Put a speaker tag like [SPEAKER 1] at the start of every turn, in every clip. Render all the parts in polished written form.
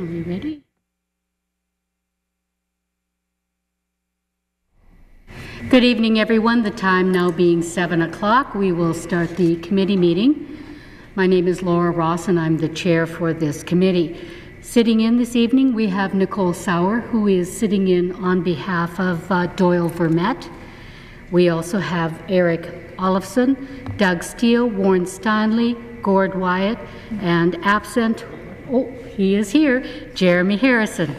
[SPEAKER 1] Are we ready? Good evening, everyone. The time now being 7 o'clock, we will start the committee meeting. My name is Laura Ross, and I'm the chair for this committee. Sitting in this evening, we have Nicole Sauer, who is sitting in on behalf of Doyle Vermette. We also have Eric Olofsson, Doug Steele, Warren Stanley, Gord Wyatt, and absent, oh, he is here, Jeremy Harrison.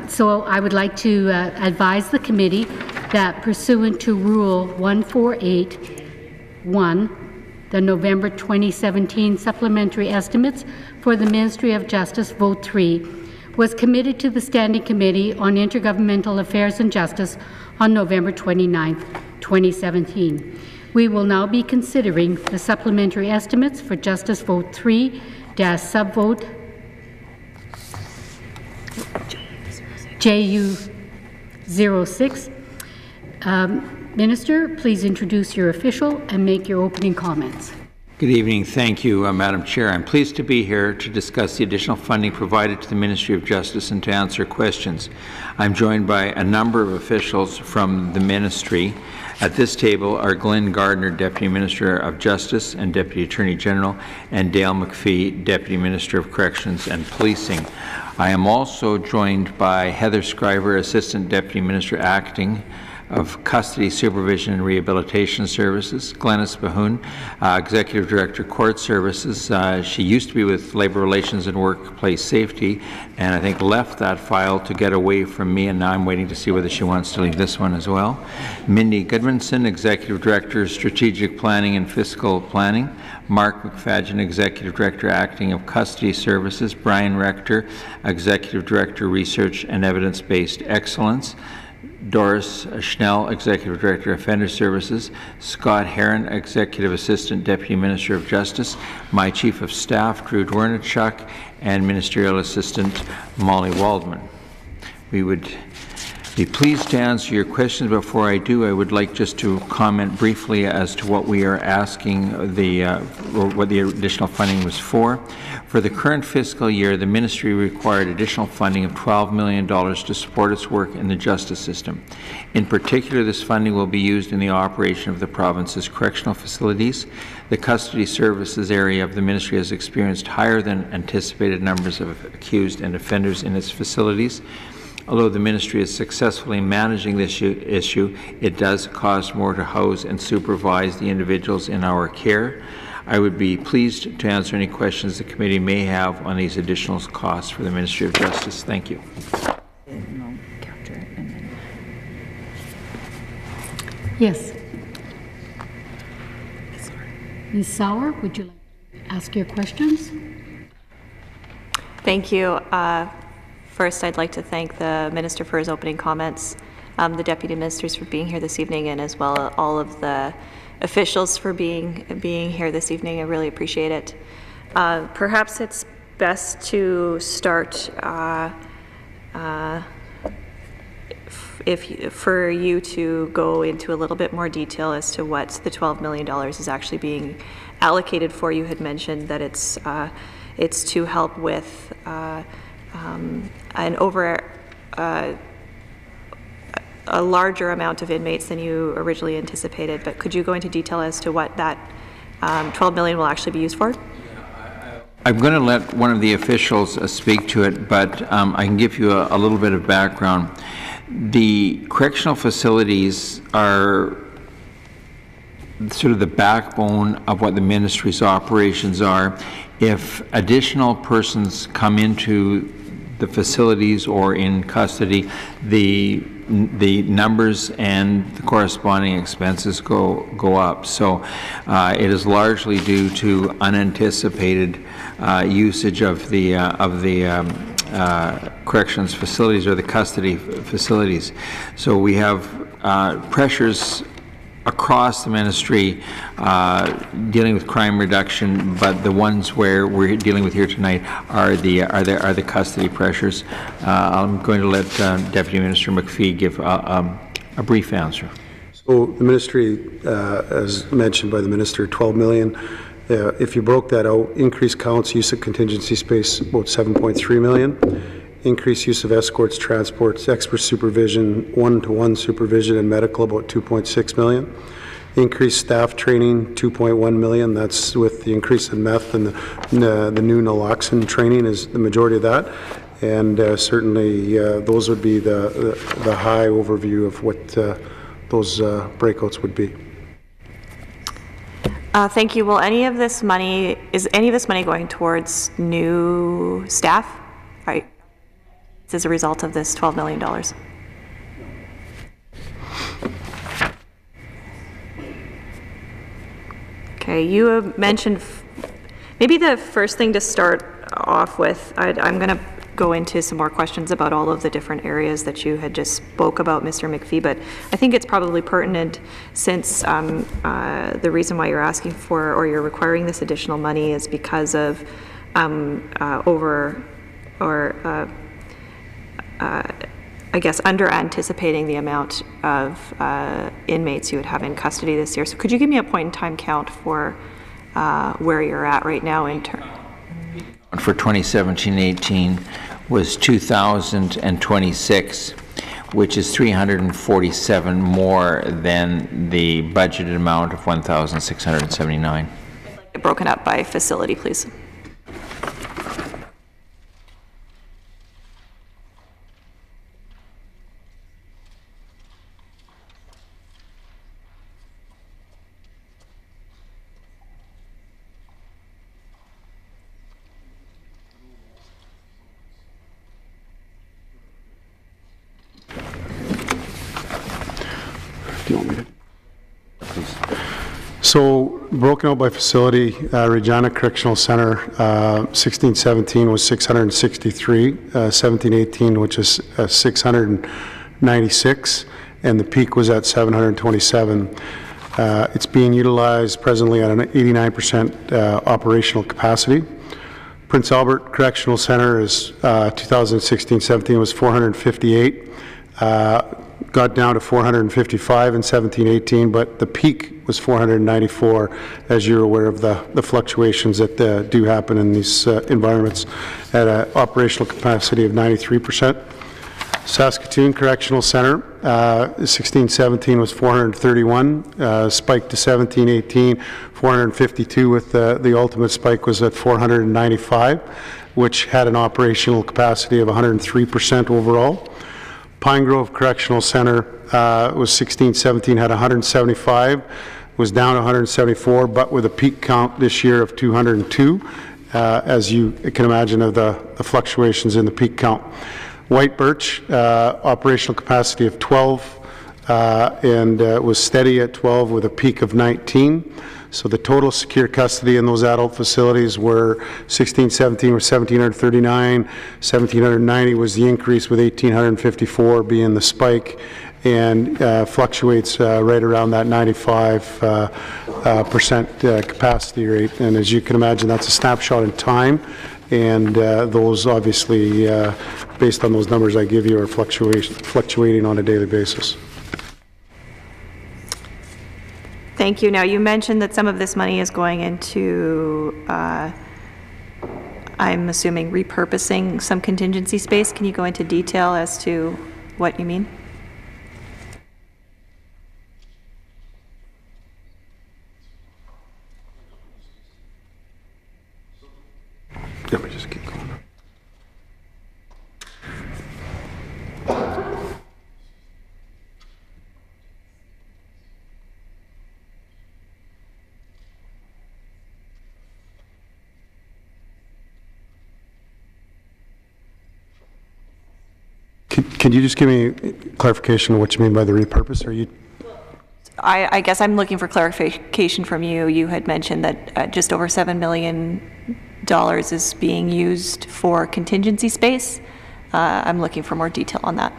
[SPEAKER 1] So I would like to advise the committee that pursuant to Rule 148(1), the November 2017 supplementary estimates for the Ministry of Justice, Vote 3, was committed to the Standing Committee on Intergovernmental Affairs and Justice on November 29, 2017. We will now be considering the supplementary estimates for Justice Vote 3-subvote JU06. Minister, please introduce your official and make your opening comments.
[SPEAKER 2] Good evening. Thank you, Madam Chair. I'm pleased to be here to discuss the additional funding provided to the Ministry of Justice and to answer questions. I'm joined by a number of officials from the Ministry. At this table are Glenn Gardner, Deputy Minister of Justice and Deputy Attorney General, and Dale McPhee, Deputy Minister of Corrections and Policing. I am also joined by Heather Scriver, Assistant Deputy Minister Acting of Custody, Supervision and Rehabilitation Services, Glenys Bahoun, Executive Director, Court Services. She used to be with Labour Relations and Workplace Safety, and I think left that file to get away from me, and now I'm waiting to see whether she wants to leave this one as well. Mindy Goodmanson, Executive Director, Strategic Planning and Fiscal Planning. Mark McFadgen, Executive Director, Acting of Custody Services. Brian Rector, Executive Director, Research and Evidence-Based Excellence. Doris Schnell, Executive Director, Offender Services. Scott Heron, Executive Assistant Deputy Minister of Justice. My Chief of Staff, Drew Dwornichuk, and Ministerial Assistant Molly Waldman. We would be pleased to answer your questions. Before I do, I would like just to comment briefly as to what we are asking, what the additional funding was for. For the current fiscal year, the Ministry required additional funding of $12 million to support its work in the justice system. In particular, this funding will be used in the operation of the province's correctional facilities. The custody services area of the Ministry has experienced higher than anticipated numbers of accused and offenders in its facilities. Although the Ministry is successfully managing this issue, it does cost more to house and supervise the individuals in our care. I would be pleased to answer any questions the committee may have on these additional costs for the Ministry of Justice. Thank you.
[SPEAKER 1] Yes. Ms. Sauer, would you like to ask your questions?
[SPEAKER 3] Thank you. First, I'd like to thank the Minister for his opening comments, the Deputy Ministers for being here this evening, and as well all of the officials for being here this evening. I really appreciate it. Perhaps it's best to start for you to go into a little bit more detail as to what the $12 million is actually being allocated for. You had mentioned that it's to help with a larger amount of inmates than you originally anticipated, but could you go into detail as to what that $12 million will actually be used for?
[SPEAKER 2] I'm going to let one of the officials speak to it, but I can give you a little bit of background. The correctional facilities are sort of the backbone of what the Ministry's operations are. If additional persons come into the facilities or in custody, the numbers and the corresponding expenses go up. So it is largely due to unanticipated usage of the corrections facilities or the custody facilities. So we have pressures across the Ministry dealing with crime reduction, but the ones where we're dealing with here tonight are the custody pressures. I'm going to let Deputy Minister McPhee give a brief answer.
[SPEAKER 4] So the Ministry, as mentioned by the Minister, $12 million If you broke that out, increased counts, use of contingency space, about 7.3 million. Increased use of escorts, transports, expert supervision, one-to-one supervision, and medical, about 2.6 million. Increased staff training, 2.1 million. That's with the increase in meth and the new naloxone training is the majority of that. And certainly those would be the high overview of what those breakouts would be.
[SPEAKER 3] Thank you. Will any of this money, is any of this money going towards new staff? Right. As a result of this $12 million? Okay, you mentioned, maybe the first thing to start off with, I'm going to go into some more questions about all of the different areas that you had just spoke about, Mr. McPhee, but I think it's probably pertinent since the reason why you're asking for or you're requiring this additional money is because of I guess under anticipating the amount of inmates you would have in custody this year. So could you give me a point in time count for where you're at right now in terms?
[SPEAKER 2] For 2017-18 was 2,026, which is 347 more than the budgeted amount of 1,679.
[SPEAKER 3] Broken up by facility, please.
[SPEAKER 4] Do you want me to? Please. So broken out by facility, Regina Correctional Center, 16-17 was 663, 17-18 which is 696, and the peak was at 727. It's being utilized presently at an 89% operational capacity. Prince Albert Correctional Center is 2016-17 was 458. Got down to 455 in 17-18, but the peak was 494, as you're aware of the fluctuations that do happen in these environments at an operational capacity of 93%. Saskatoon Correctional Center, 16-17 was 431, spiked to 17-18, 452 with the ultimate spike was at 495, which had an operational capacity of 103% overall. Pine Grove Correctional Center was 16-17, had 175, was down to 174, but with a peak count this year of 202, as you can imagine of the fluctuations in the peak count. White Birch, operational capacity of 12, and was steady at 12 with a peak of 19. So the total secure custody in those adult facilities were 16-17 was 1,739, 1,790 was the increase, with 1,854 being the spike, and fluctuates right around that 95% capacity rate. And as you can imagine, that's a snapshot in time, and those obviously, based on those numbers I give you, are fluctuating on a daily basis.
[SPEAKER 3] Thank you. Now, you mentioned that some of this money is going into, I'm assuming, repurposing some contingency space. Can you go into detail as to what you mean?
[SPEAKER 4] Let me just keep going. Can you just give me clarification of what you mean by the repurpose? Are you?
[SPEAKER 3] I guess I'm looking for clarification from you. You had mentioned that just over $7 million is being used for contingency space. I'm looking for more detail on that.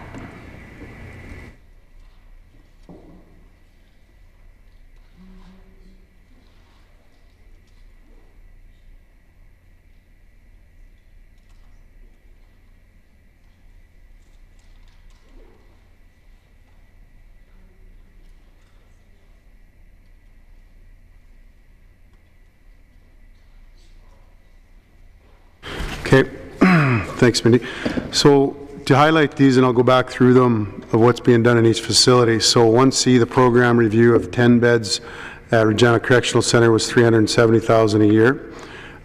[SPEAKER 4] Okay, thanks, Mindy. So to highlight these, and I'll go back through them of what's being done in each facility. So 1C, the program review of 10 beds at Regina Correctional Centre was $370,000 a year.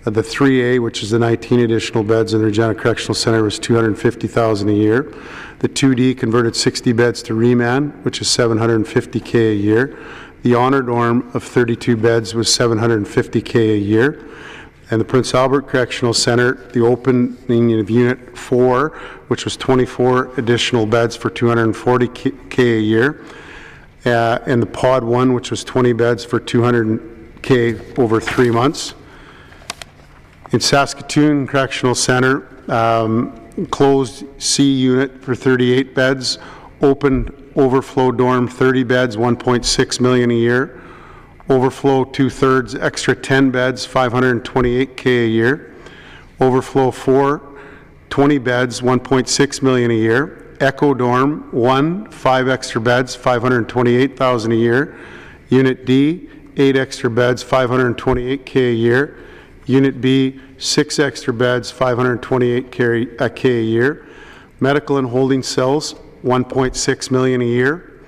[SPEAKER 4] The 3A, which is the 19 additional beds in the Regina Correctional Centre, was $250,000 a year. The 2D converted 60 beds to remand, which is $750K a year. The honor dorm of 32 beds was $750K a year. And the Prince Albert Correctional Centre, the opening of Unit 4, which was 24 additional beds for $240K a year. And the Pod 1, which was 20 beds for $200K over 3 months. In Saskatoon Correctional Centre, closed C unit for 38 beds, opened overflow dorm 30 beds, $1.6 million a year. Overflow 2/3, extra 10 beds, $528K a year. Overflow 4, 20 beds, $1.6 million a year. Echo Dorm 1, 5 extra beds, $528,000 a year. Unit D, 8 extra beds, $528K a year. Unit B, 6 extra beds, $528K a year. Medical and holding cells, $1.6 million a year.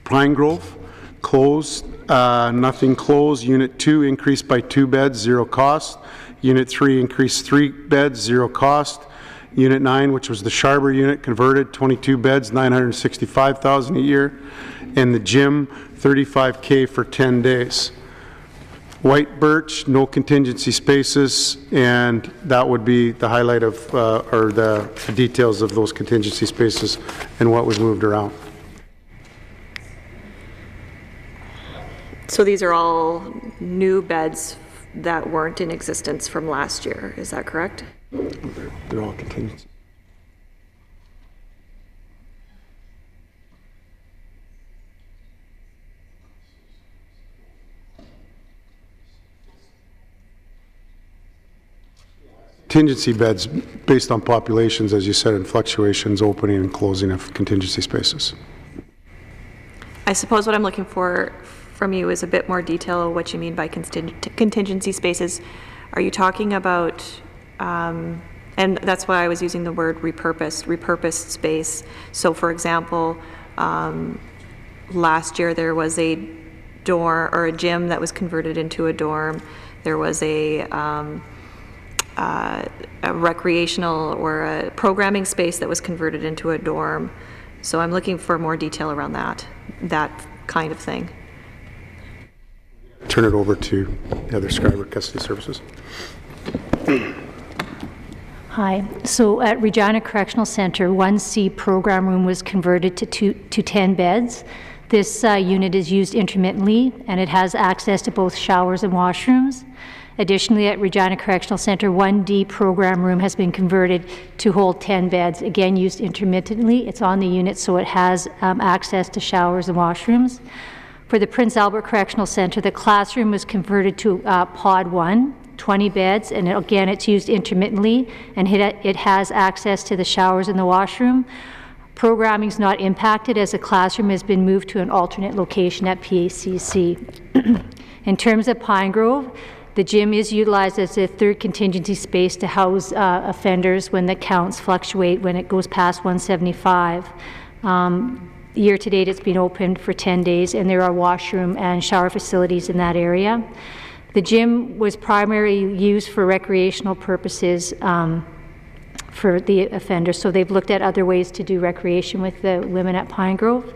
[SPEAKER 4] Pine Grove, closed, nothing closed. Unit 2 increased by 2 beds, 0 cost. Unit 3 increased 3 beds, 0 cost. Unit 9, which was the Sharber unit, converted 22 beds, $965,000 a year. And the gym, $35K for 10 days. White Birch, no contingency spaces, and that would be the highlight of, or the details of those contingency spaces and what was moved around.
[SPEAKER 3] So these are all new beds that weren't in existence from last year, is that correct?
[SPEAKER 4] They're all contingency. Contingency beds based on populations, as you said, and fluctuations, opening and closing of contingency spaces.
[SPEAKER 3] I suppose what I'm looking for from you is a bit more detail of what you mean by contingency spaces. Are you talking about, and that's why I was using the word repurposed space. So for example, last year there was a dorm or a gym that was converted into a dorm. There was a recreational or a programming space that was converted into a dorm. So I'm looking for more detail around that kind of thing.
[SPEAKER 4] Turn it over to Heather Schreiber, Custody Services.
[SPEAKER 5] Hi. So at Regina Correctional Centre, 1C program room was converted to 10 beds. This unit is used intermittently, and it has access to both showers and washrooms. Additionally, at Regina Correctional Centre, 1D program room has been converted to hold 10 beds, again used intermittently. It's on the unit, so it has access to showers and washrooms. For the Prince Albert Correctional Centre, the classroom was converted to Pod 1, 20 beds, and again, it's used intermittently, and it has access to the showers and the washroom. Programming is not impacted as the classroom has been moved to an alternate location at PACC. In terms of Pine Grove, the gym is utilized as a third contingency space to house offenders when the counts fluctuate when it goes past 175. Year to date, it's been opened for 10 days, and there are washroom and shower facilities in that area. The gym was primarily used for recreational purposes for the offenders, so they've looked at other ways to do recreation with the women at Pine Grove.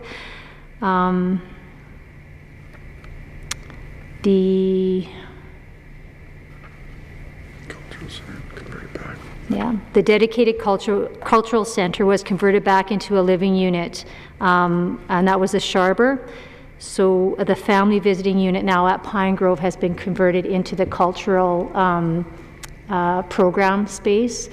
[SPEAKER 5] The dedicated cultural center was converted back into a living unit, and that was a Sharber. So the family visiting unit now at Pine Grove has been converted into the cultural program space.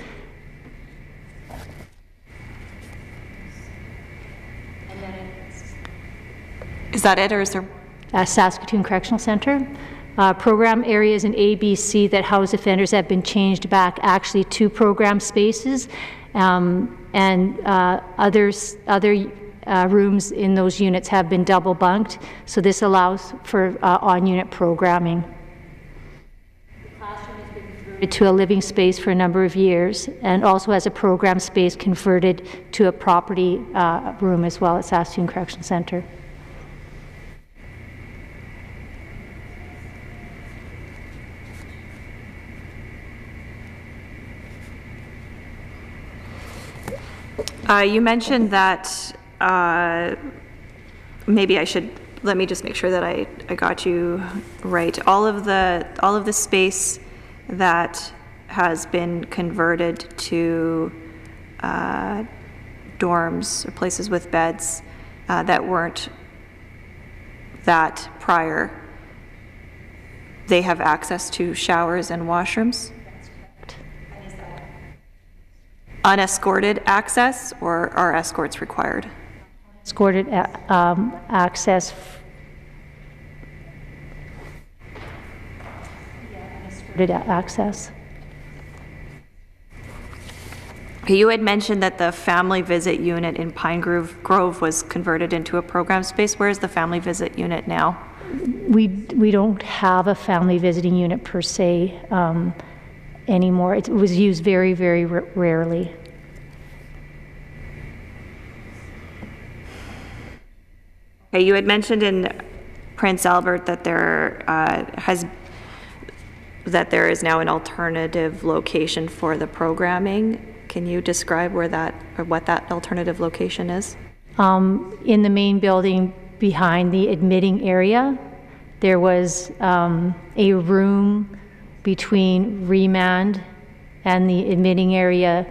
[SPEAKER 3] Is that it, or is there?
[SPEAKER 5] Saskatoon Correctional Center. Program areas in A, B, C that house offenders have been changed back actually to program spaces, and other rooms in those units have been double bunked, so this allows for on-unit programming. The classroom has been converted to a living space for a number of years, and also has a program space converted to a property room as well at Saskatoon Correctional Centre.
[SPEAKER 3] You mentioned that, maybe I should, let me just make sure that I got you right. All of the space that has been converted to dorms or places with beds that weren't that prior, they have access to showers and washrooms? Unescorted access, or are escorts required?
[SPEAKER 5] Escorted access. Escorted access.
[SPEAKER 3] You had mentioned that the family visit unit in Pine Grove was converted into a program space. Where is the family visit unit now?
[SPEAKER 5] We don't have a family visiting unit per se anymore. It was used very, very rarely.
[SPEAKER 3] Okay, you had mentioned in Prince Albert that there is now an alternative location for the programming. Can you describe where that, or what that alternative location is?
[SPEAKER 5] In the main building behind the admitting area, there was a room between remand and the admitting area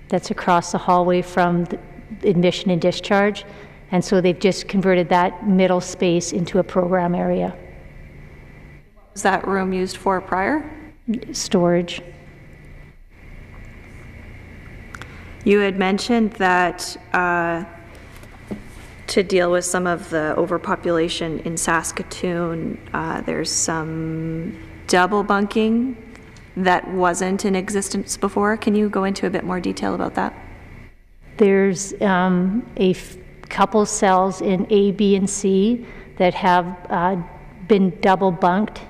[SPEAKER 5] that's across the hallway from the admission and discharge. And so they've just converted that middle space into a program area.
[SPEAKER 3] What was that room used for prior?
[SPEAKER 5] Storage.
[SPEAKER 3] You had mentioned that to deal with some of the overpopulation in Saskatoon, there's some double bunking that wasn't in existence before. Can you go into a bit more detail about that?
[SPEAKER 5] There's a couple cells in A, B, and C that have been double bunked.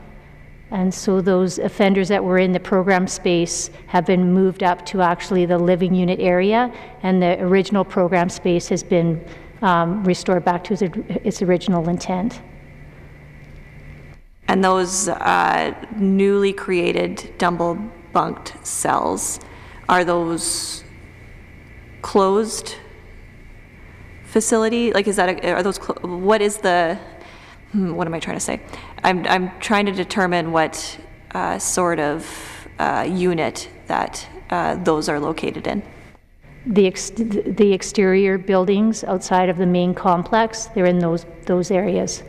[SPEAKER 5] And so those offenders that were in the program space have been moved up to actually the living unit area, and the original program space has been restored back to its original intent.
[SPEAKER 3] And those newly created double bunked cells, are those closed facility? Like, is that are those? What is the? What am I trying to say? I'm trying to determine what sort of unit that those are located in.
[SPEAKER 5] The exterior buildings outside of the main complex, they're in those areas.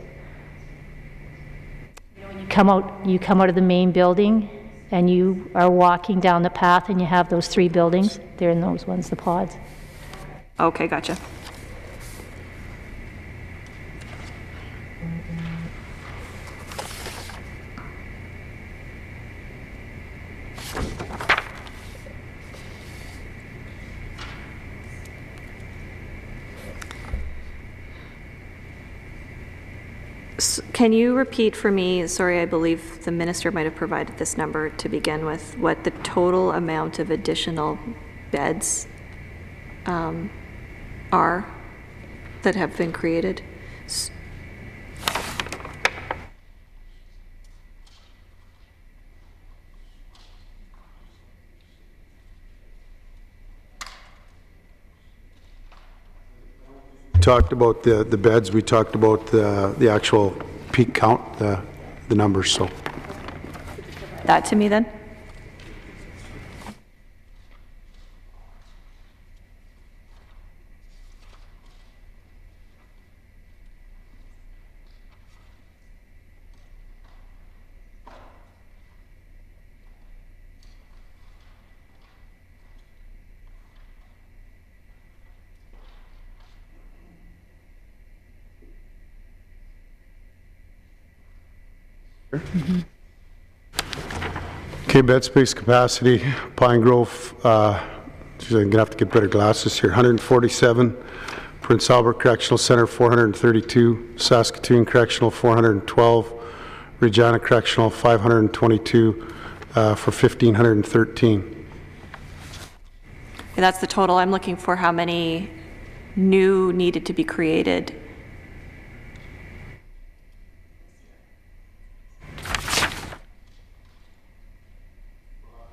[SPEAKER 5] You come out of the main building, and you are walking down the path, and you have those three buildings. They're in those ones, the pods.
[SPEAKER 3] Okay, gotcha. Can you repeat for me, sorry, I believe the minister might have provided this number to begin with, what the total amount of additional beds are that have been created?
[SPEAKER 4] Talked about the beds, we talked about the actual peak count, the numbers, so.
[SPEAKER 3] That to me then?
[SPEAKER 4] Okay, bed space capacity, Pine Grove, I'm going to have to get better glasses here, 147, Prince Albert Correctional Centre 432, Saskatoon Correctional 412, Regina Correctional 522, for 1,513.
[SPEAKER 3] And that's the total. I'm looking for how many new needed to be created.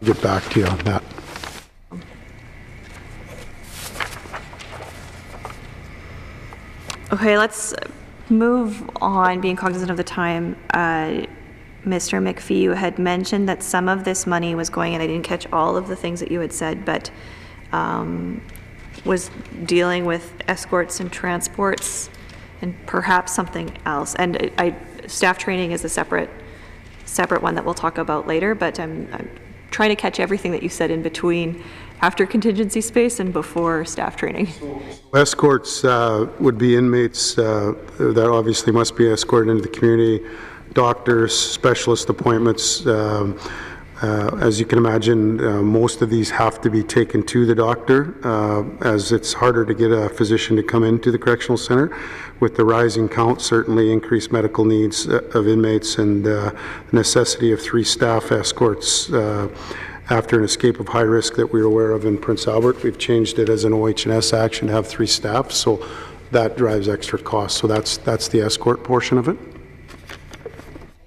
[SPEAKER 4] Get back to you on that.
[SPEAKER 3] Okay, let's move on, being cognizant of the time. Mr. McPhee, you had mentioned that some of this money was going, and I didn't catch all of the things that you had said, but was dealing with escorts and transports and perhaps something else. And staff training is a separate one that we'll talk about later, but I'm trying to catch everything that you said in between after contingency space and before staff training.
[SPEAKER 4] Escorts would be inmates that obviously must be escorted into the community, doctors, specialist appointments. As you can imagine, most of these have to be taken to the doctor, as it's harder to get a physician to come into the correctional center. With the rising count, certainly increased medical needs of inmates and necessity of 3 staff escorts after an escape of high risk that we were aware of in Prince Albert. We've changed it as an OH&S action to have 3 staff, so that drives extra costs. So that's the escort portion of it.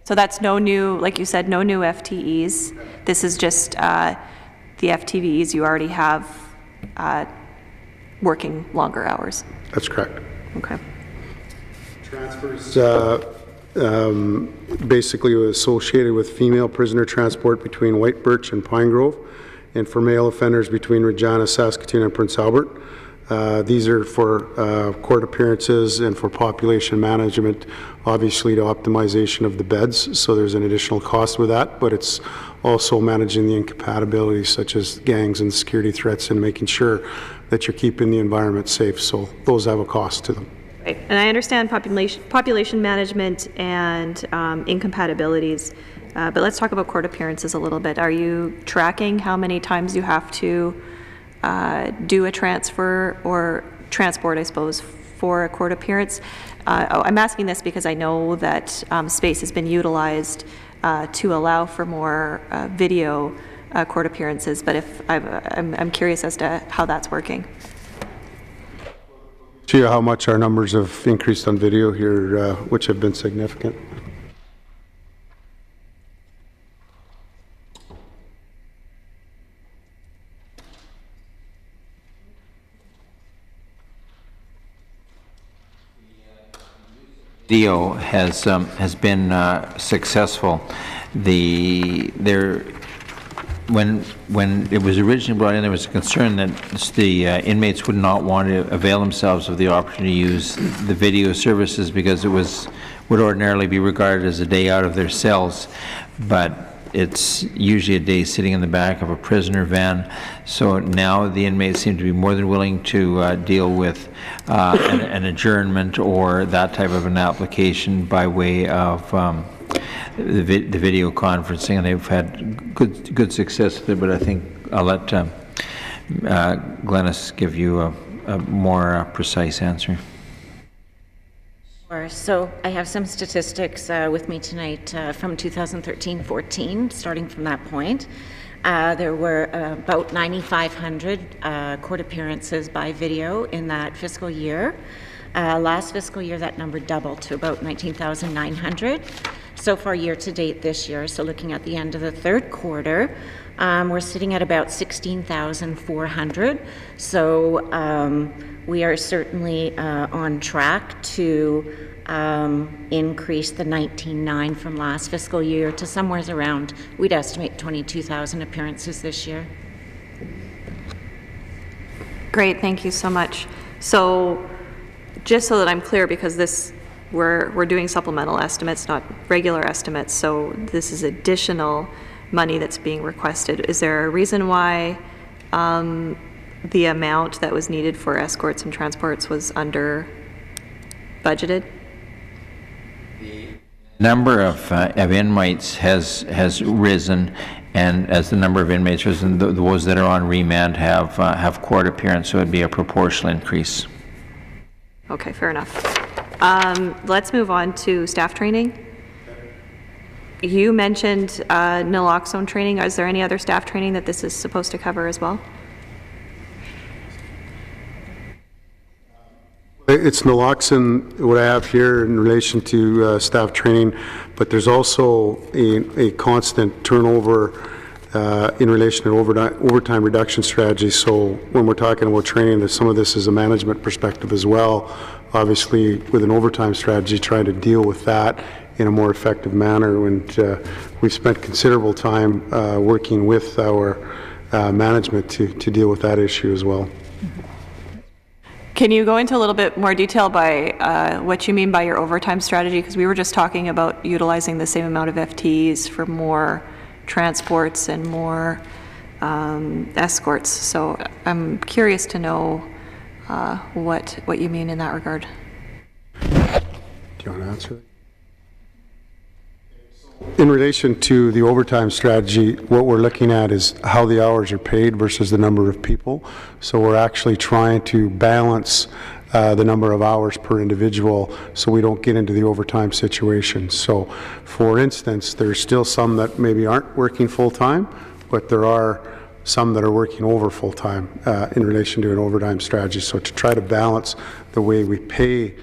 [SPEAKER 3] So that's no new, like you said, no new FTEs. This is just the FTEs you already have working longer hours.
[SPEAKER 4] That's correct.
[SPEAKER 3] Okay.
[SPEAKER 4] Transfers basically associated with female prisoner transport between White Birch and Pine Grove, and for male offenders between Regina, Saskatoon, and Prince Albert. These are for court appearances and for population management, obviously to optimization of the beds, so there's an additional cost with that, but it's also managing the incompatibilities such as gangs and security threats and making sure that you're keeping the environment safe, so those have a cost to them.
[SPEAKER 3] Right. And I understand population management and incompatibilities, but let's talk about court appearances a little bit. Are you tracking how many times you have to do a transfer or transport, I suppose, for a court appearance? I'm asking this because I know that space has been utilized to allow for more video court appearances, but if I'm curious as to how that's working.
[SPEAKER 4] See how much our numbers have increased on video here, which have been significant.
[SPEAKER 2] Video has been successful. When it was originally brought in, there was a concern that the inmates would not want to avail themselves of the opportunity to use the video services because it would ordinarily be regarded as a day out of their cells, but it's usually a day sitting in the back of a prisoner van. So now the inmates seem to be more than willing to deal with an adjournment or that type of an application by way of the video conferencing, and they've had good success with it, but I think I'll let Glenys give you a more precise answer.
[SPEAKER 6] Sure. So I have some statistics with me tonight from 2013-14, starting from that point. There were about 9,500 court appearances by video in that fiscal year. Last fiscal year, that number doubled to about 19,900. So far, year to date this year, so looking at the end of the third quarter, we're sitting at about 16,400. So we are certainly on track to increase the 19,900 from last fiscal year to somewhere around, we'd estimate 22,000 appearances this year.
[SPEAKER 3] Great, thank you so much. So just so that I'm clear, because we're doing supplemental estimates, not regular estimates, so this is additional money that's being requested. Is there a reason why the amount that was needed for escorts and transports was under budgeted?
[SPEAKER 2] The number of inmates has risen, and as the number of inmates risen, those that are on remand have court appearance, so it'd be a proportional increase.
[SPEAKER 3] Okay, fair enough. Let's move on to staff training. You mentioned naloxone training. Is there any other staff training that this is supposed to cover as well?
[SPEAKER 4] It's naloxone, what I have here in relation to staff training, but there's also a constant turnover in relation to overtime reduction strategy. So when we're talking about training, some of this is a management perspective as well. Obviously, with an overtime strategy, trying to deal with that in a more effective manner. And we've spent considerable time working with our management to deal with that issue as well.
[SPEAKER 3] Can you go into a little bit more detail by what you mean by your overtime strategy? Because we were just talking about utilizing the same amount of FTEs for more transports and more escorts. So I'm curious to know what you mean in that regard.
[SPEAKER 4] Do you want to answer that? In relation to the overtime strategy, what we're looking at is how the hours are paid versus the number of people. So we're actually trying to balance the number of hours per individual so we don't get into the overtime situation. So for instance, there's still some that maybe aren't working full-time, but there are some that are working over full-time in relation to an overtime strategy. So to try to balance the way we pay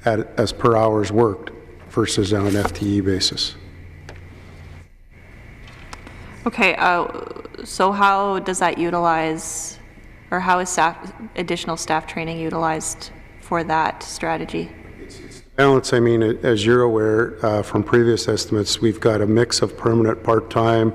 [SPEAKER 4] as per hours worked versus on an FTE basis.
[SPEAKER 3] Okay, so how does that utilize, or how is additional staff training utilized for that strategy?
[SPEAKER 4] Balance, I mean, as you're aware from previous estimates, we've got a mix of permanent part-time,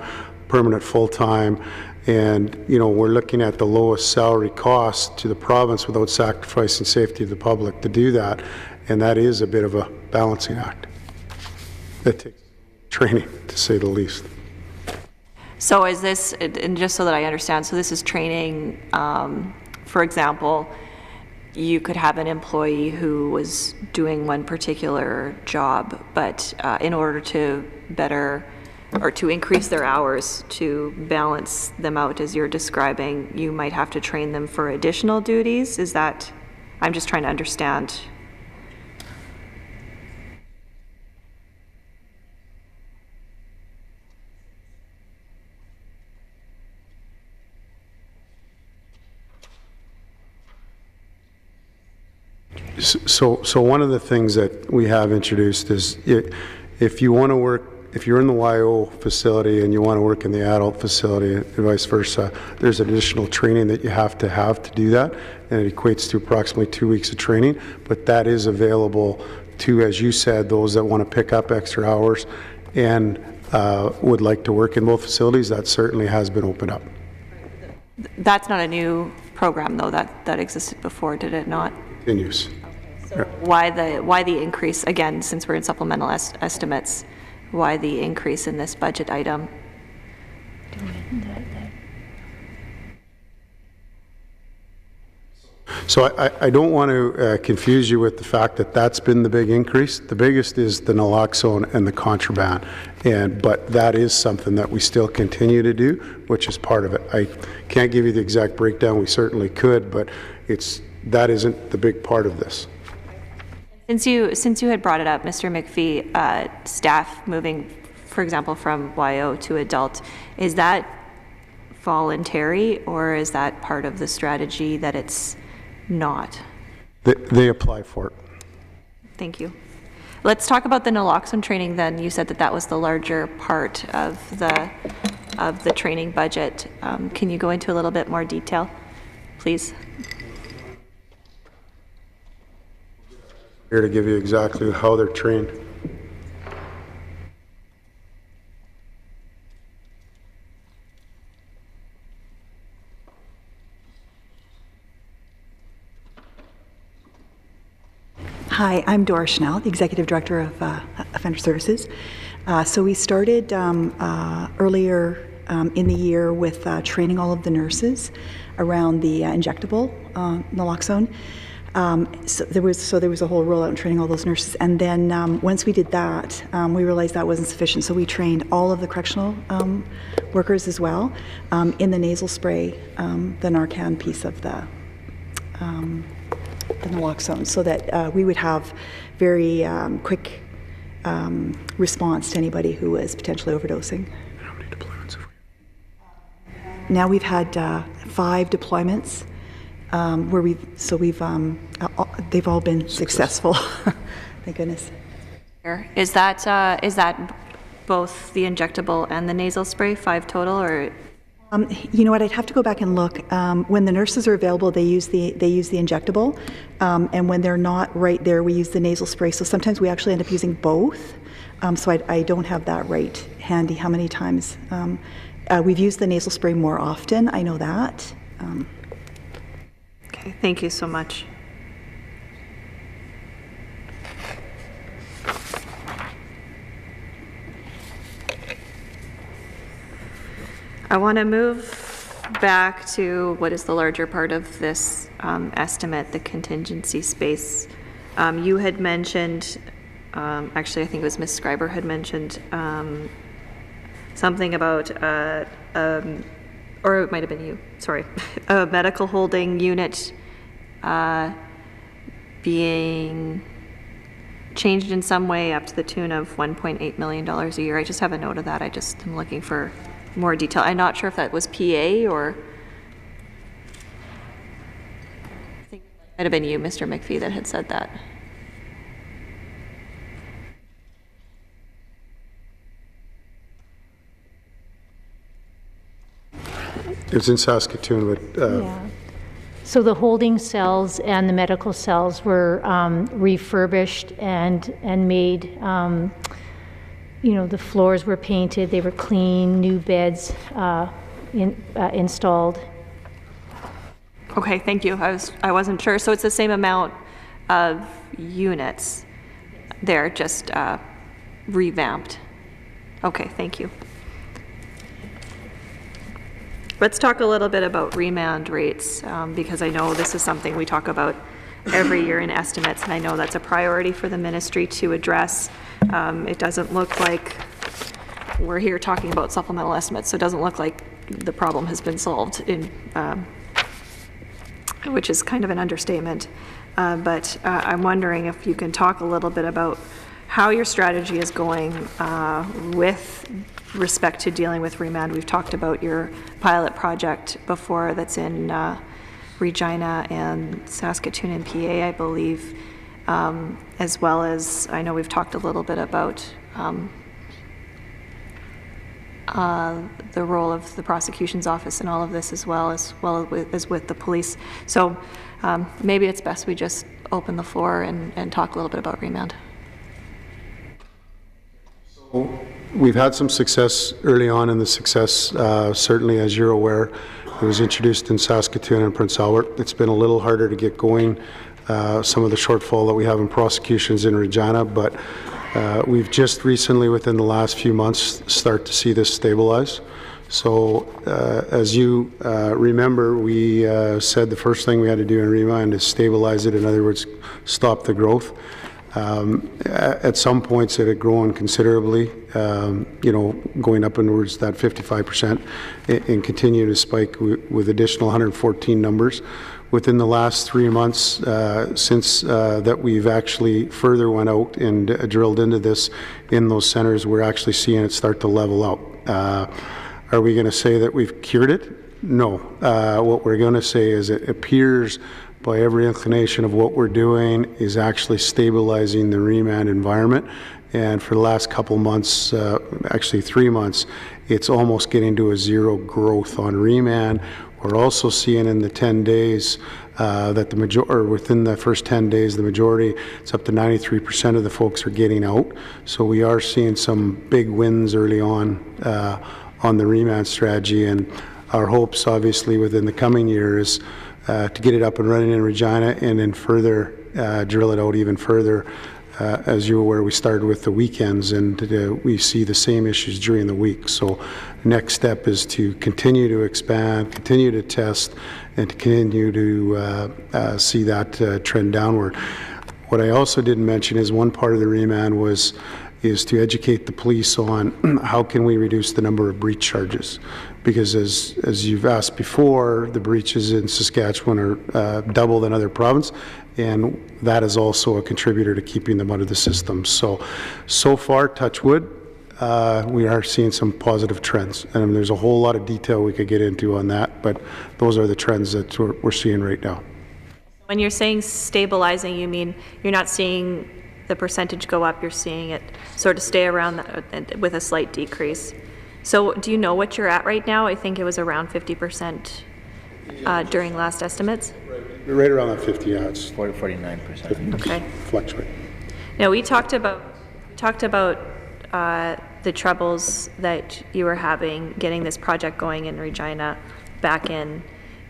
[SPEAKER 4] permanent full-time, and we're looking at the lowest salary cost to the province without sacrificing safety of the public to do that, and that is a bit of a balancing act. That takes training, to say the least.
[SPEAKER 3] So is this, and just so that I understand, so this is training, for example, you could have an employee who was doing one particular job, but in order to better, or to increase their hours, to balance them out as you're describing, you might have to train them for additional duties? Is that, I'm just trying to understand.
[SPEAKER 4] So one of the things that we have introduced is if you want to work, if you're in the YO facility and you want to work in the adult facility and vice versa, there's additional training that you have to do that, and it equates to approximately 2 weeks of training, but that is available to, as you said, those that want to pick up extra hours and would like to work in both facilities. That certainly has been opened up.
[SPEAKER 3] That's not a new program, though, that existed before, did it not?
[SPEAKER 4] Continues.
[SPEAKER 3] So why the increase, again, since we're in supplemental estimates, why the increase in this budget item?
[SPEAKER 4] So I don't want to confuse you with the fact that that's been the big increase. The biggest is the naloxone and the contraband, but that is something that we still continue to do, which is part of it. I can't give you the exact breakdown. We certainly could, but that isn't the big part of this.
[SPEAKER 3] Since you had brought it up, Mr. McPhee, staff moving, for example, from YO to adult, is that voluntary, or is that part of the strategy that it's not?
[SPEAKER 4] They apply for it.
[SPEAKER 3] Thank you. Let's talk about the naloxone training then. You said that was the larger part of the training budget. Can you go into a little bit more detail, please?
[SPEAKER 4] Here to give you exactly how they're trained.
[SPEAKER 7] Hi, I'm Dora Schnell, the Executive Director of Offender Services. So we started earlier in the year with training all of the nurses around the injectable naloxone. So there was a whole rollout and training all those nurses, and then once we did that, we realized that wasn't sufficient. So we trained all of the correctional workers as well in the nasal spray, the Narcan piece of the naloxone, so that we would have very quick response to anybody who was potentially overdosing.
[SPEAKER 4] How many deployments have we?
[SPEAKER 7] Now we've had 5 deployments where they've all been successful. Thank goodness.
[SPEAKER 3] Is that both the injectable and the nasal spray, 5 total, or?
[SPEAKER 7] You know what? I'd have to go back and look. When the nurses are available, they use the injectable, and when they're not right there, we use the nasal spray. So sometimes we actually end up using both. So I don't have that right handy. How many times? We've used the nasal spray more often. I know that.
[SPEAKER 3] Okay, thank you so much. I want to move back to what is the larger part of this estimate, the contingency space. You had mentioned, actually I think it was Ms. Schreiber had mentioned something about, or it might have been you, sorry, a medical holding unit being changed in some way up to the tune of $1.8 million a year. I just have a note of that. I just am looking for more detail. I'm not sure if that was PA or I think it might have been you, Mr. McPhee, that had said that.
[SPEAKER 4] It's in Saskatoon, but
[SPEAKER 5] Yeah. So the holding cells and the medical cells were refurbished and made. You know, the floors were painted, they were clean, new beds installed.
[SPEAKER 3] Okay, thank you. I wasn't sure. So it's the same amount of units. They're just revamped. Okay, thank you. Let's talk a little bit about remand rates, because I know this is something we talk about every year in estimates, and I know that's a priority for the ministry to address. It doesn't look like we're here talking about supplemental estimates, so it doesn't look like the problem has been solved, which is kind of an understatement. But I'm wondering if you can talk a little bit about how your strategy is going with respect to dealing with remand. We've talked about your pilot project before that's in Regina and Saskatoon and PA, I believe, as well as I know we've talked a little bit about the role of the prosecution's office in all of this, as well as with the police. So maybe it's best we just open the floor and talk a little bit about remand.
[SPEAKER 4] we've had some success early on, and the success, certainly as you're aware, it was introduced in Saskatoon and Prince Albert. It's been a little harder to get going, some of the shortfall that we have in prosecutions in Regina, but we've just recently, within the last few months, start to see this stabilize. So as you remember, we said the first thing we had to do in remand is stabilize it, in other words, stop the growth. At some points it had grown considerably, you know, going up towards that 55% and continue to spike with additional 114 numbers. Within the last 3 months since that we've actually further went out and drilled into this in those centers, we're actually seeing it start to level out. Are we going to say that we've cured it? No. What we're going to say is it appears by every inclination of what we're doing is actually stabilizing the remand environment. And for the last couple months, actually 3 months, it's almost getting to a zero growth on remand. We're also seeing in the 10 days that within the first 10 days, the majority, it's up to 93% of the folks are getting out. So we are seeing some big wins early on the remand strategy, and our hopes obviously within the coming year is to get it up and running in Regina and then further drill it out even further. As you're aware, we started with the weekends, and we see the same issues during the week. So next step is to continue to expand, continue to test, and to continue to see that trend downward. What I also didn't mention is one part of the remand was is to educate the police on how can we reduce the number of breach charges. Because as you've asked before, the breaches in Saskatchewan are double than other provinces, and that is also a contributor to keeping them out of the system. So far, touch wood, we are seeing some positive trends. And there's a whole lot of detail we could get into on that, but those are the trends that we're seeing right now.
[SPEAKER 3] When you're saying stabilizing, you mean you're not seeing the percentage go up, you're seeing it sort of stay around that, with a slight decrease. So do you know what you're at right now? I think it was around 50% during last estimates.
[SPEAKER 4] Right around that 50, yeah, it's
[SPEAKER 2] 49%.
[SPEAKER 3] Okay.
[SPEAKER 4] fluctuate.
[SPEAKER 3] Now we talked about the troubles that you were having getting this project going in Regina back in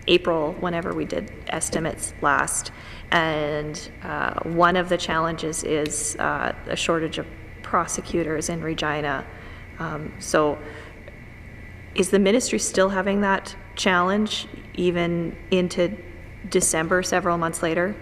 [SPEAKER 3] April, whenever we did estimates last. And one of the challenges is a shortage of prosecutors in Regina. So is the ministry still having that challenge even into December, several months later?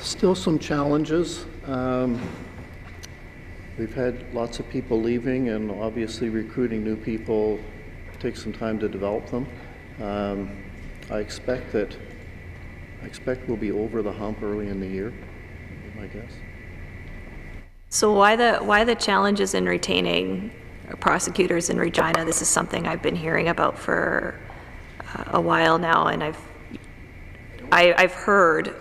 [SPEAKER 8] Still some challenges. We've had lots of people leaving, and obviously recruiting new people takes some time to develop them. I expect we'll be over the hump early in the year, I guess.
[SPEAKER 3] So why the challenges in retaining prosecutors in Regina? This is something I've been hearing about for a while now, and I've heard,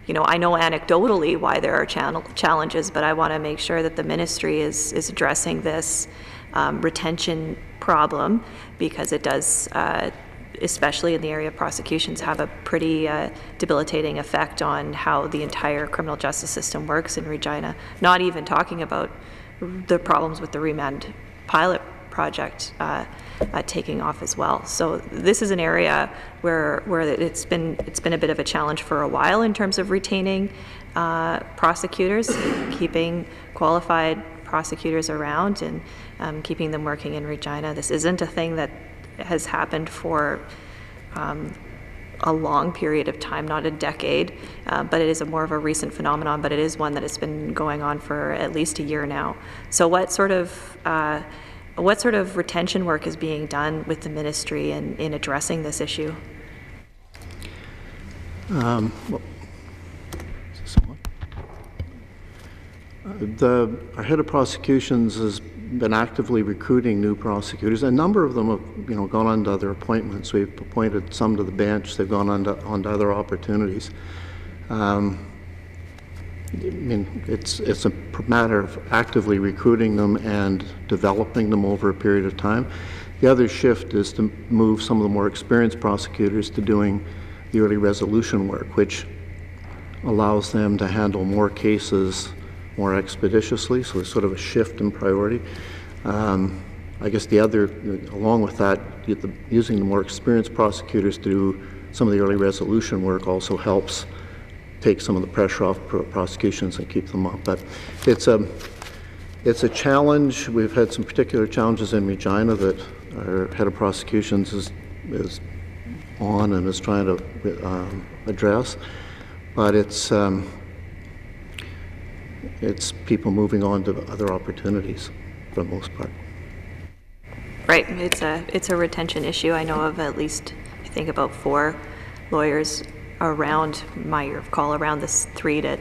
[SPEAKER 3] you know, I know anecdotally why there are challenges, but I want to make sure that the ministry is addressing this retention problem, because it does, especially in the area of prosecutions, have a pretty debilitating effect on how the entire criminal justice system works in Regina, not even talking about the problems with the remand pilot project taking off as well. So this is an area where it's been a bit of a challenge for a while in terms of retaining prosecutors, keeping qualified prosecutors around, and keeping them working in Regina. This isn't a thing that has happened for a long period of time, not a decade, but it is more of a recent phenomenon, but it is one that has been going on for at least a year now. So what sort of retention work is being done with the ministry in addressing this issue?
[SPEAKER 8] Well, our head of prosecutions has been actively recruiting new prosecutors. A number of them have, gone on to other appointments. We've appointed some to the bench. They've gone on to other opportunities. It's a matter of actively recruiting them and developing them over a period of time. The other shift is to move some of the more experienced prosecutors to doing the early resolution work, which allows them to handle more cases more expeditiously, so there's sort of a shift in priority. I guess the other, along with that, using the more experienced prosecutors to do some of the early resolution work also helps take some of the pressure off prosecutions and keep them up. But it's a challenge. We've had some particular challenges in Regina that our head of prosecutions is on and is trying to address. But it's people moving on to other opportunities for the most part.
[SPEAKER 3] Right, it's a retention issue. I know of at least, I think, about 4 lawyers around my year of call, around this 3 to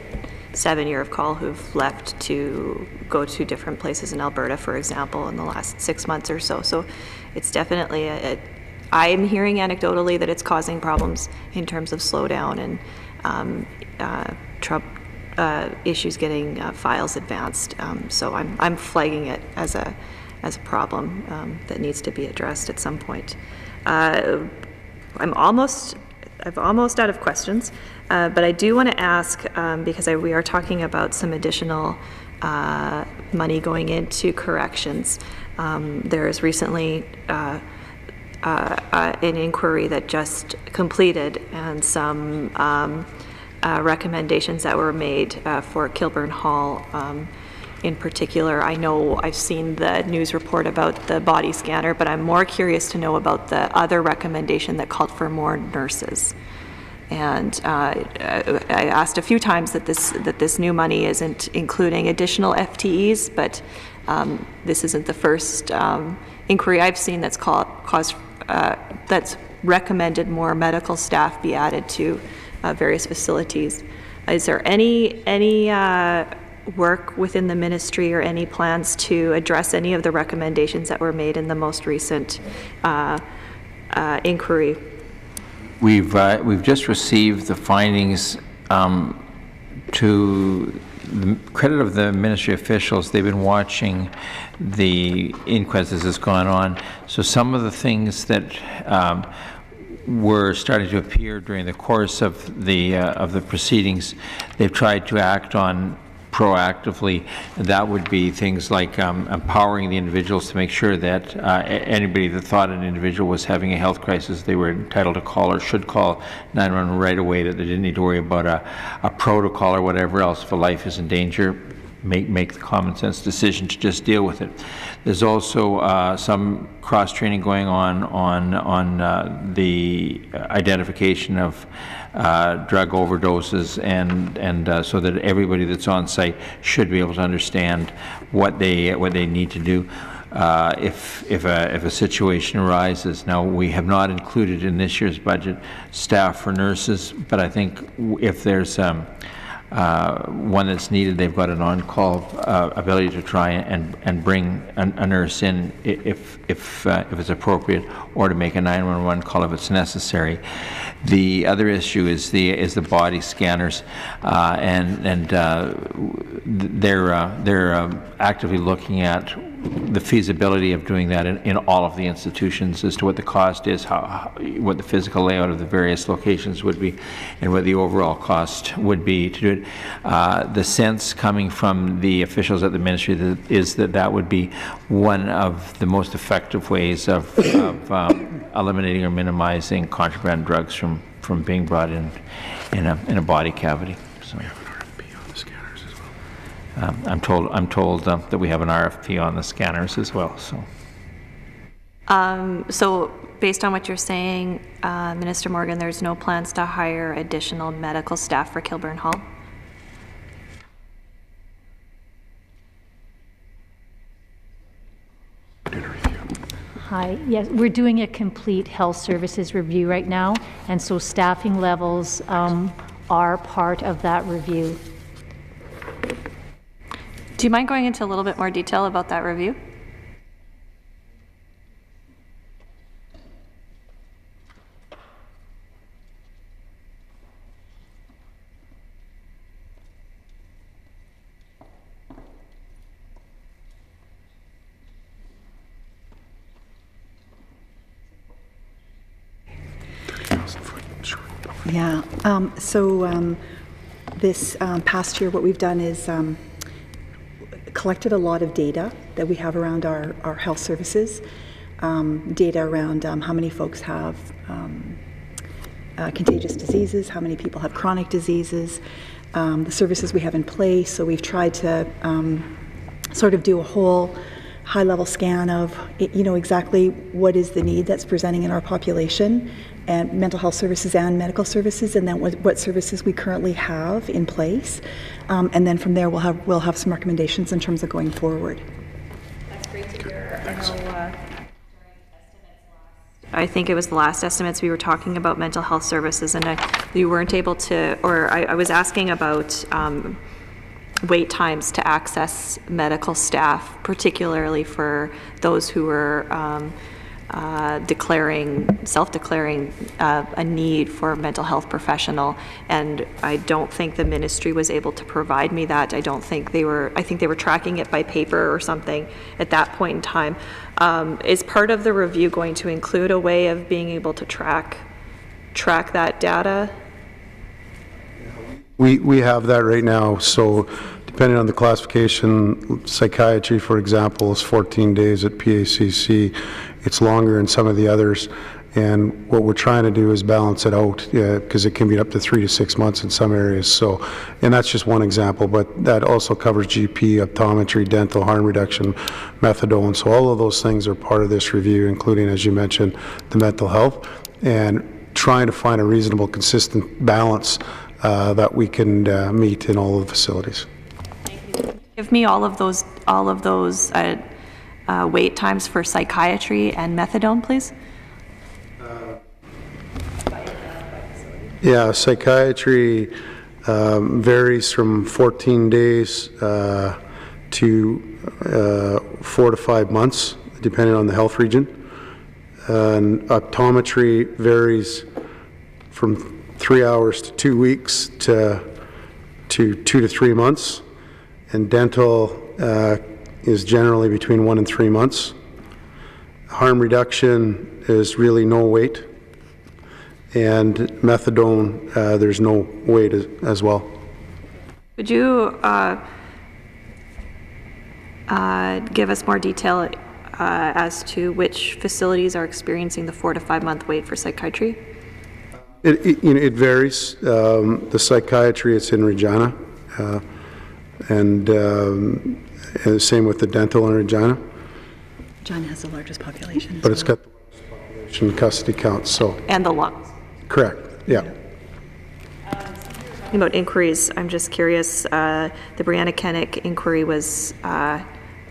[SPEAKER 3] 7 year of call, who've left to go to different places in Alberta, for example, in the last 6 months or so. So it's definitely I'm hearing anecdotally that it's causing problems in terms of slowdown and issues getting files advanced. So I'm flagging it as a problem that needs to be addressed at some point. I'm almost out of questions, but I do want to ask, because we are talking about some additional money going into corrections. There is recently an inquiry that just completed, and some recommendations that were made for Kilburn Hall in particular. I know I've seen the news report about the body scanner, but I'm more curious to know about the other recommendation that called for more nurses. And I asked a few times that this new money isn't including additional FTEs, but this isn't the first inquiry I've seen that's that's recommended more medical staff be added to various facilities. Is there any work within the ministry or any plans to address any of the recommendations that were made in the most recent inquiry?
[SPEAKER 2] We've just received the findings. To the credit of the ministry officials, they've been watching the inquest as it's gone on. So some of the things that were starting to appear during the course of the proceedings, they've tried to act on proactively. That would be things like empowering the individuals to make sure that anybody that thought an individual was having a health crisis, they were entitled to call or should call 911 right away, that they didn't need to worry about a protocol or whatever else. If a life is in danger, make the common sense decision to just deal with it. There's also some cross-training going on the identification of drug overdoses, and so that everybody that's on site should be able to understand what they need to do if a situation arises. Now, we have not included in this year's budget staff for nurses, but I think if there's one that's needed, they've got an on-call ability to try and bring a nurse in if it's appropriate, or to make a 911 call if it's necessary. The other issue is the body scanners, and they're actively looking at the feasibility of doing that in all of the institutions as to what the cost is, what the physical layout of the various locations would be, and what the overall cost would be to do it. The sense coming from the officials at the ministry is that would be one of the most effective ways of eliminating or minimizing contraband drugs from being brought in a body cavity. So. I'm told that we have an RFP on the scanners as well. So,
[SPEAKER 3] so based on what you're saying, Minister Morgan, there's no plans to hire additional medical staff for Kilburn Hall?
[SPEAKER 5] Hi. Yes, we're doing a complete health services review right now, and so staffing levels are part of that review.
[SPEAKER 3] Do you mind going into a little bit more detail about that review?
[SPEAKER 7] Yeah. This past year, what we've done is collected a lot of data that we have around our health services, data around how many folks have contagious diseases, how many people have chronic diseases, the services we have in place. So we've tried to sort of do a whole high-level scan of, exactly what is the need that's presenting in our population, and mental health services and medical services, and then what services we currently have in place. And then from there, we'll have some recommendations in terms of going forward.
[SPEAKER 3] That's great to hear. I think it was the last estimates we were talking about mental health services, and you weren't able to, or I was asking about wait times to access medical staff, particularly for those who were self-declaring a need for a mental health professional, and I don't think the ministry was able to provide me that. I think they were tracking it by paper or something at that point in time. Is part of the review going to include a way of being able to track that data?
[SPEAKER 4] We have that right now. So depending on the classification, psychiatry, for example, is 14 days at PACC. It's longer in some of the others. And what we're trying to do is balance it out, because it can be up to 3 to 6 months in some areas. So, and that's just one example, but that also covers GP, optometry, dental, harm reduction, methadone. So all of those things are part of this review, including, as you mentioned, the mental health, and trying to find a reasonable, consistent balance that we can meet in all of the facilities.
[SPEAKER 3] Give me all of those wait times for psychiatry and methadone, please.
[SPEAKER 4] Yeah, psychiatry varies from 14 days to 4 to 5 months, depending on the health region. And optometry varies from 3 hours to 2 weeks to 2 to 3 months. And dental is generally between 1 and 3 months. Harm reduction is really no wait. And methadone, there's no wait as well.
[SPEAKER 3] Would you give us more detail as to which facilities are experiencing the 4 to 5 month wait for psychiatry?
[SPEAKER 4] It varies. The psychiatry, it's in Regina, and same with the dental in Regina.
[SPEAKER 7] Regina has the largest population.
[SPEAKER 4] But it's got the largest population custody count, so.
[SPEAKER 3] And the lungs.
[SPEAKER 4] Correct, yeah.
[SPEAKER 3] About inquiries, I'm just curious, the Brianna Kennick inquiry was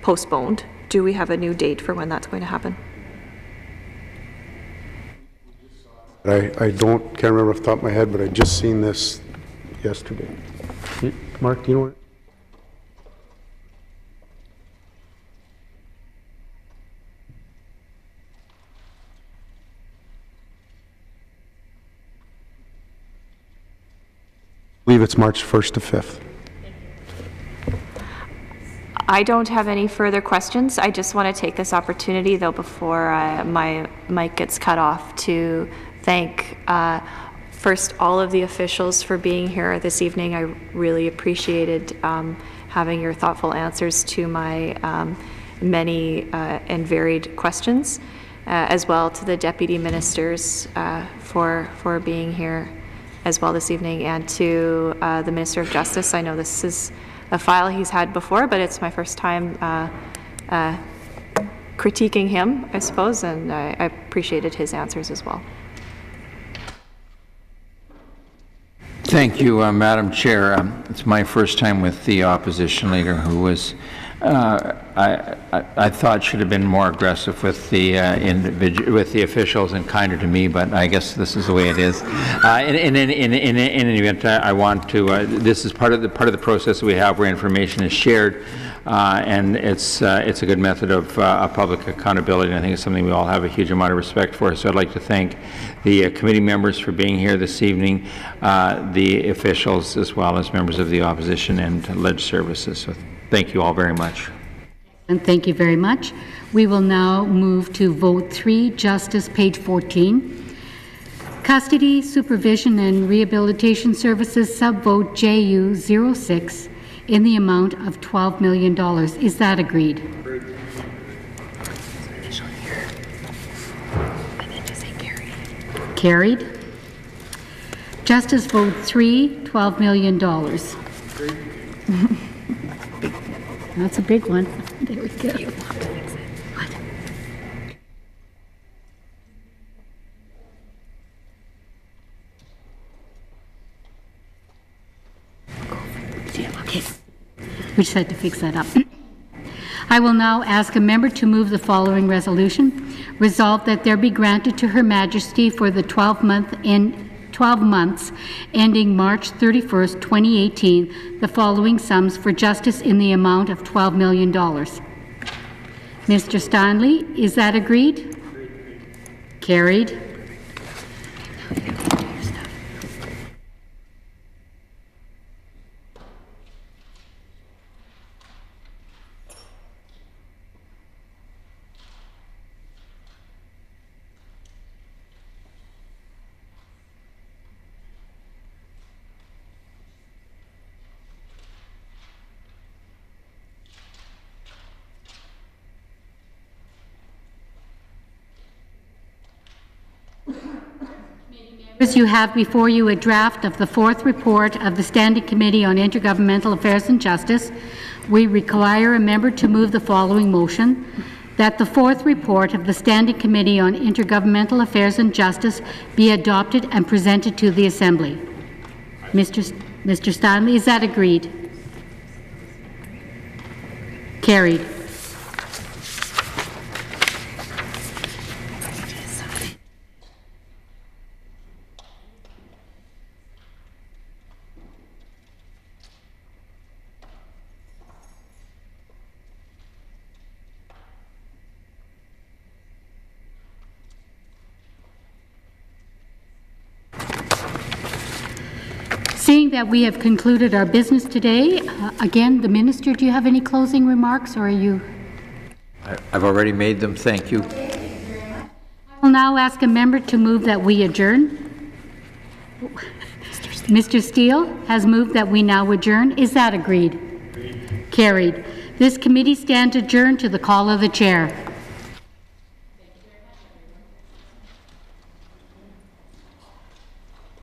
[SPEAKER 3] postponed. Do we have a new date for when that's going to happen?
[SPEAKER 4] I can't remember off the top of my head, but I just seen this yesterday. Mark, do you know what? I believe it's March 1st to 5th.
[SPEAKER 3] I don't have any further questions. I just want to take this opportunity, though, before my mic gets cut off, to thank first all of the officials for being here this evening. I really appreciated having your thoughtful answers to my many and varied questions, as well to the deputy ministers for being here as well this evening, and to the Minister of Justice. I know this is a file he's had before, but it's my first time critiquing him, I suppose, and I appreciated his answers as well.
[SPEAKER 2] Thank you, Madam Chair. It's my first time with the opposition leader, who was, I thought should have been more aggressive with the with the officials and kinder to me, but I guess this is the way it is. In any event, I want to. This is part of the process that we have where information is shared, and it's a good method of public accountability. And I think it's something we all have a huge amount of respect for. So I'd like to thank the committee members for being here this evening, the officials, as well as members of the opposition and Ledge Services. So thank you all very much.
[SPEAKER 1] And thank you very much. We will now move to vote 3, Justice, page 14. Custody, Supervision and Rehabilitation Services, subvote JU06, in the amount of $12 million. Is that agreed? Carried. Justice vote 3, $12 million. That's a big one. There we go. What? Okay. We just had to fix that up. I will now ask a member to move the following resolution. Resolved that there be granted to Her Majesty for the 12 months ending March 31st, 2018, the following sums for justice in the amount of $12 million. Mr. Stanley, is that agreed? Carried. You have before you a draft of the 4th report of the Standing Committee on Intergovernmental Affairs and Justice. We require a member to move the following motion: that the 4th report of the Standing Committee on Intergovernmental Affairs and Justice be adopted and presented to the Assembly. Mr. Stanley, is that agreed? Carried. Seeing that we have concluded our business today, again, the Minister, do you have any closing remarks, or are you?
[SPEAKER 2] I've already made them. Thank you.
[SPEAKER 1] I will now ask a member to move that we adjourn. Mr. Steele has moved that we now adjourn. Is that agreed? Carried. This committee stands adjourned to the call of the chair.